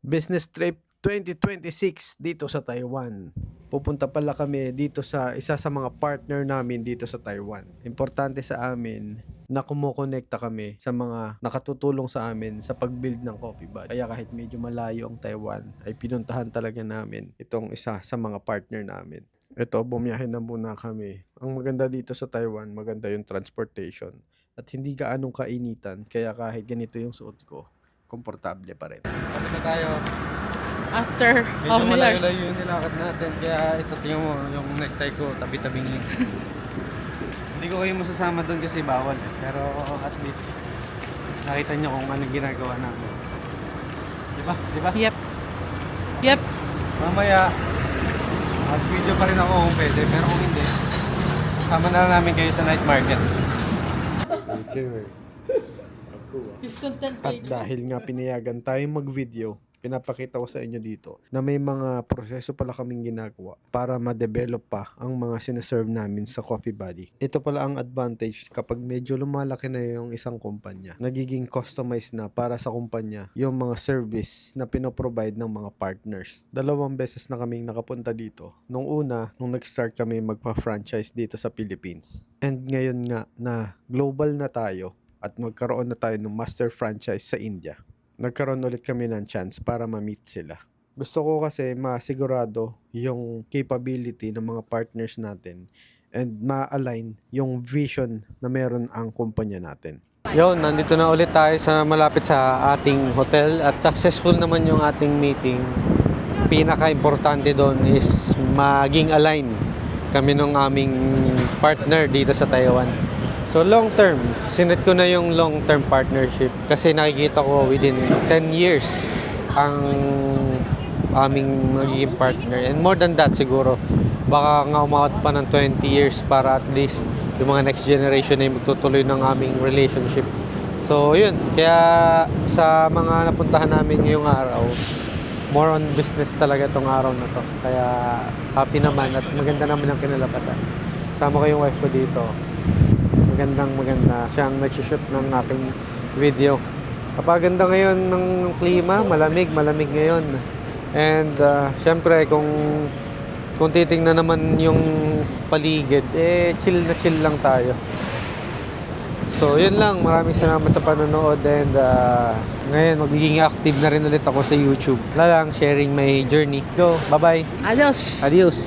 Business trip 2026 dito sa Taiwan. Pupunta pala kami dito sa isa sa mga partner namin dito sa Taiwan. Importante sa amin na kumukonekta kami sa mga nakatutulong sa amin sa pag-build ng Coffee Bud. Kaya kahit medyo malayo ang Taiwan, ay pinuntahan talaga namin itong isa sa mga partner namin. Ito, bumiyahe na muna kami. Ang maganda dito sa Taiwan, maganda yung transportation. At hindi gaanong kainitan, kaya kahit ganito yung suot ko, komportable pa rin. Kami na tayo. After how Medyo many years? malayo-layo yung nilakad natin. Kaya ito, tingnan mo, yung necktie ko, tabi-tabing yun. Hindi ko kayo masasama doon kasi bawal. Pero at least, nakita nyo kung anong ginagawa namin. Diba? Diba? Yep. Yep. Mamaya, at video pa rin ako kung pwede. Pero kung hindi, sama na lang namin kayo sa night market. His content At dahil nga pinayagan tayong mag-video, pinapakita ko sa inyo dito na may mga proseso pala kaming ginagawa para ma-develop pa ang mga sinaserve namin sa Coffee Buddy. Ito pala ang advantage kapag medyo lumalaki na yung isang kumpanya. Nagiging customized na para sa kumpanya yung mga service na pinoprovide ng mga partners. 2 beses na kaming nakapunta dito. Nung una, nung nag-start kami magpa-franchise dito sa Philippines. And ngayon nga na global na tayo at magkaroon na tayo ng master franchise sa India. Nagkaroon ulit kami ng chance para ma-meet sila. Gusto ko kasi masigurado yung capability ng mga partners natin and ma-align yung vision na meron ang kumpanya natin. Yon, nandito na ulit tayo sa malapit sa ating hotel at successful naman yung ating meeting. Pinaka-importante doon is maging align kami ng aming partner dito sa Taiwan. So long term, sinet ko na yung long term partnership kasi nakikita ko within 10 years ang aming magiging partner. And more than that siguro, baka nga umabot pa ng 20 years para at least yung mga next generation ay magtutuloy ng aming relationship. So yun, kaya sa mga napuntahan namin ngayong araw, more on business talaga tong araw na to. Kaya happy naman at maganda naman ang kinalabasan. Sama ko yung wife ko dito. Maganda siyang nag-shoot ng aking video. Kapaganda ngayon ng klima, malamig ngayon. And syempre kung titingnan naman yung paligid, chill lang tayo. So yun lang, maraming salamat sa panonood and ngayon magiging active na rin ulit ako sa YouTube. Wala lang, sharing my journey. Go, bye-bye. Adios. Adios.